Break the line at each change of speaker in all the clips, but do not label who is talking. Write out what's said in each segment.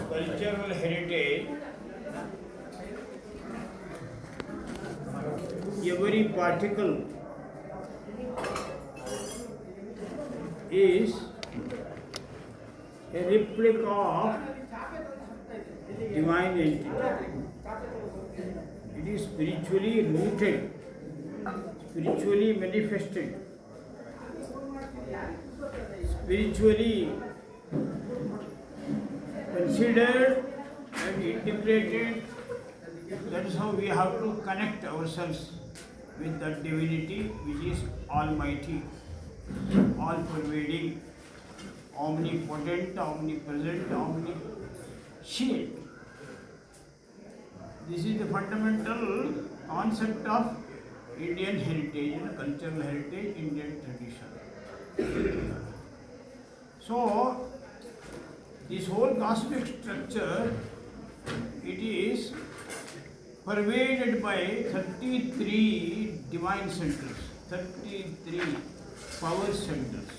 cultural heritage, every particle is a replica of divine entity. It is spiritually rooted, spiritually manifested, spiritually considered and integrated. That is how we have to connect ourselves with that divinity which is almighty, all-pervading, omnipotent, omnipresent, omniscient. This is the fundamental concept of Indian heritage and cultural heritage, Indian tradition. So, this whole cosmic structure, it is pervaded by 33 divine centers, 33 power centers.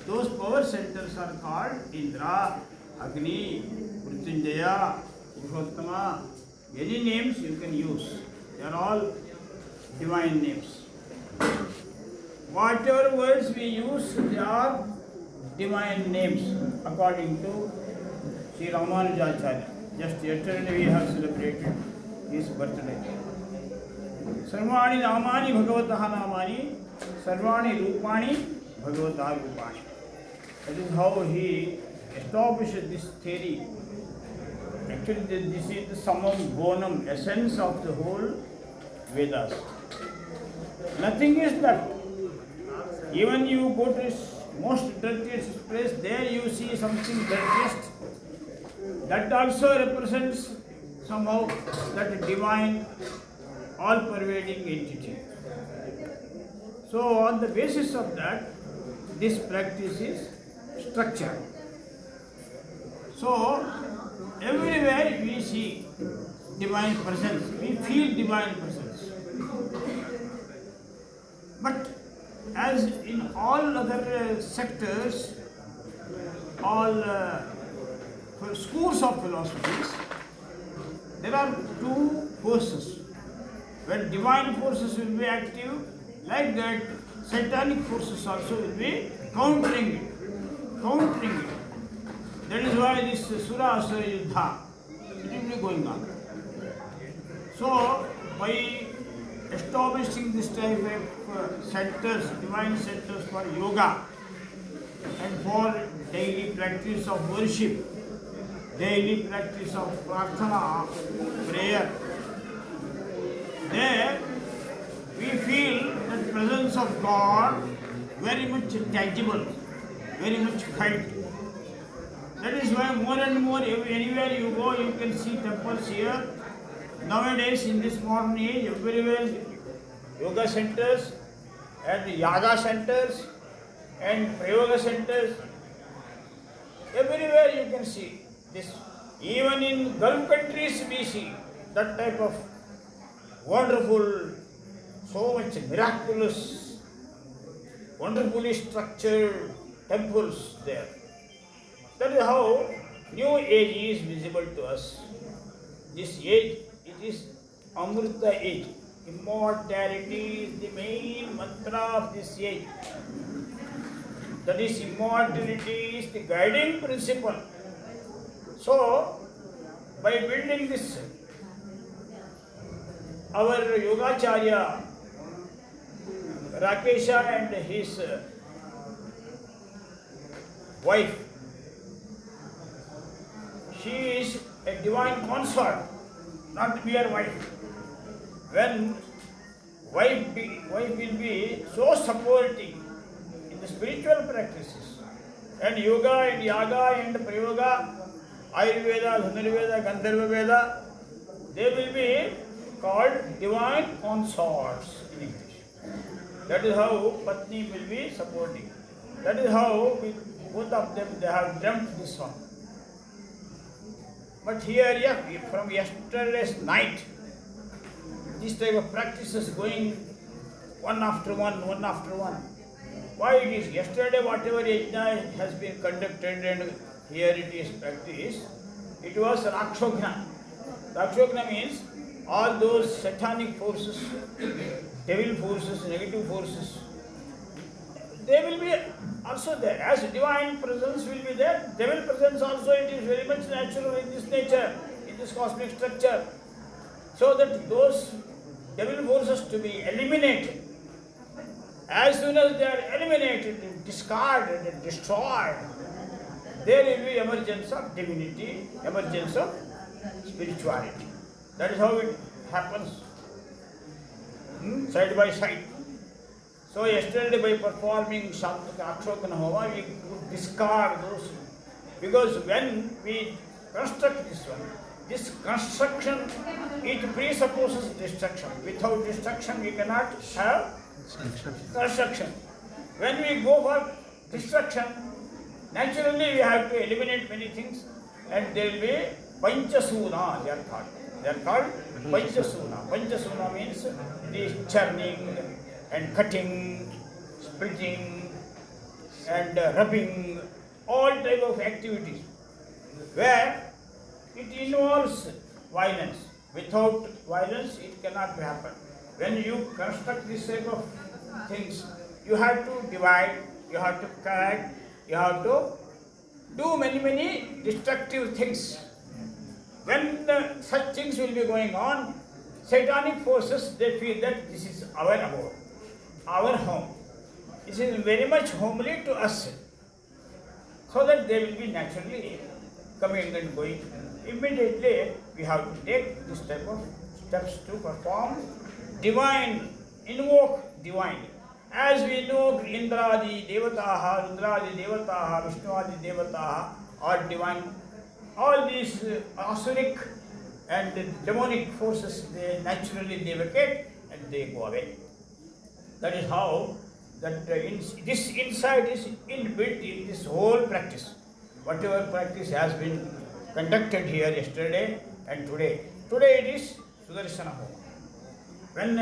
Those power centers are called Indra, Agni, Mrityunjaya, Purushottama. Any names you can use. They are all divine names. Whatever words we use, they are divine names according to Sri Ramanujacharya. Just yesterday we have celebrated his birthday. Sarvani Namani Bhagavataha Namani, Sarvani Rupani Bhagavataha Rupani. That is how he established this theory. Actually, this is the summum bonum, essence of the whole Vedas. Nothing is that. Even you go to most dirtiest place, there you see something dirtiest. That also represents somehow that divine, all-pervading entity. So, on the basis of that, this practice is structured. So, everywhere we see divine presence, we feel divine presence. But as in all other sectors, all schools of philosophies, there are two forces. When divine forces will be active, like that, satanic forces also will be countering it. That is why this Sura Asura Yuddha will be going on. So, by establishing this type of centers, divine centers for yoga and for daily practice of worship, daily practice of prarthana, prayer, there we feel the presence of God very much tangible, very much felt. That is why more and more, anywhere you go, you can see temples here. Nowadays, in this modern age, everywhere yoga centers and yaga centers and prayoga centers, everywhere you can see this. Even in Gulf countries, we see that type of wonderful, so much miraculous, wonderfully structured temples there. That is how new age is visible to us. This age, it is Amrita age. Immortality is the main mantra of this age. That is, immortality is the guiding principle. So, by building this, our Yogacharya, Rakesha and his wife, she is a divine consort, not mere wife. When wife will be so supporting in the spiritual practices, and yoga and yaga and prayoga, Ayurveda, Dhanurveda, Gandharva Veda, they will be called divine consorts in English. That is how Patni will be supporting. That is how both of them, they have dreamt this one. But here, from yesterday's night, this type of practice is going one after one. why it is yesterday whatever yajna has been conducted and here it is practiced, it was Rakshogna. Rakshogna means all those satanic forces, devil forces, negative forces, they will be also there. As divine presence will be there, devil presence also, it is very much natural in this nature, in this cosmic structure. So that those devil forces to be eliminated. As soon as they are eliminated, discarded and destroyed, there will be emergence of divinity, emergence of spirituality. That is how it happens, side by side. So yesterday by performing Akshogana Homa, we could discard those. Because when we construct this one, this construction, it presupposes destruction. Without destruction, we cannot have construction. When we go for destruction, naturally we have to eliminate many things, and there will be Panchasuna, they are called. They are called Panchasuna. Panchasuna means the churning and cutting, splitting and rubbing, all type of activities where it involves violence. Without violence, it cannot happen. When you construct this type of things, you have to divide, you have to cut, you have to do many destructive things. When such things will be going on, satanic forces, they feel that this is our abode, our home. This is very much homely to us. So that they will be naturally coming and going. Immediately we have to take this type of steps to perform divine, invoke divine. As we know, Indradi Devataha, Rudradi Devataha, Vishnuadi Devataha are divine. All these asuric and demonic forces, they naturally vacate and they go away. That is how that this insight is inbuilt in this whole practice. Whatever practice has been conducted here yesterday and today. Today it is Sudarshana Homa. When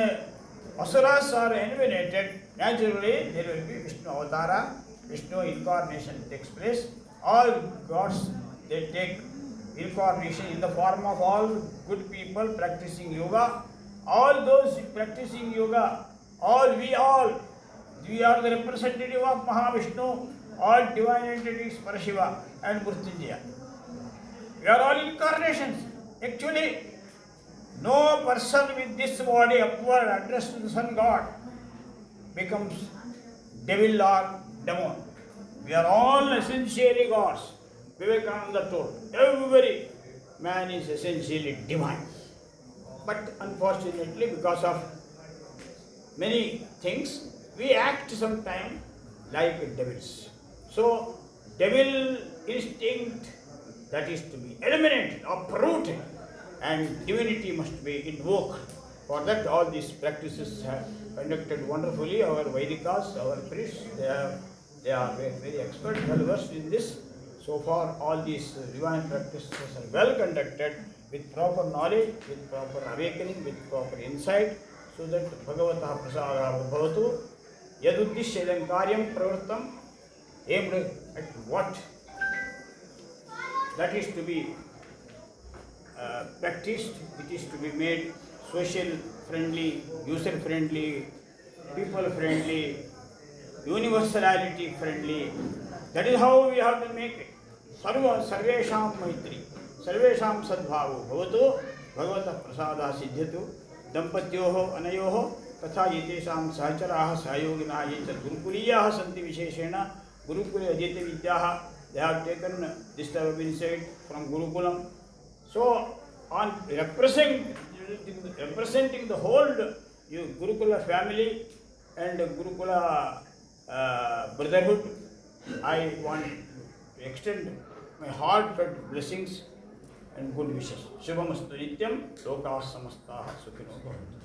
asuras are eliminated, naturally there will be Vishnu Avatara, Vishnu incarnation takes place. All gods, they take incarnation in the form of all good people practicing yoga. All those practicing yoga, we are the representative of Mahavishnu, all divine entities, Parashiva and Murtinjaya. We are all incarnations. Actually, no person with this body upward addressed to the sun god becomes devil or demon. We are all essentially gods. Vivekananda told, every man is essentially divine. But unfortunately, because of many things, we act sometimes like devils. So, devil instinct, that is to be eliminated, uprooted, and divinity must be invoked. For that, all these practices have conducted wonderfully. Our Vedikas, our priests, they are very expert, well versed in this. So far, all these divine practices are well conducted with proper knowledge, with proper awakening, with proper insight, so that Bhagavata Prasada Bhavatu Yaduddishya Idam Karyam Pravrittam, aimed at what? That is to be practiced, it is to be made social friendly, user friendly, people friendly, universality friendly. That is how we have to make it. Sarvesham Maitri, Sarvesham Sadbhavo Bhavatu, Bhagavata Prasada Siddhyatu, Dampatyoho Anayoho, Tatha Yetesham Sahacharaha Sahayoginaha Yecha Gurukuliyaha Santi Visheshena, Gurukula Adhyate Vidyaha, they have taken this type of insight from Gurukulam. So, on representing the whole Gurukula family and Gurukula brotherhood, I want to extend my heartfelt blessings and good wishes. Shubhamastu Nityam, Loka Samastaha Sukhino Bhavantu.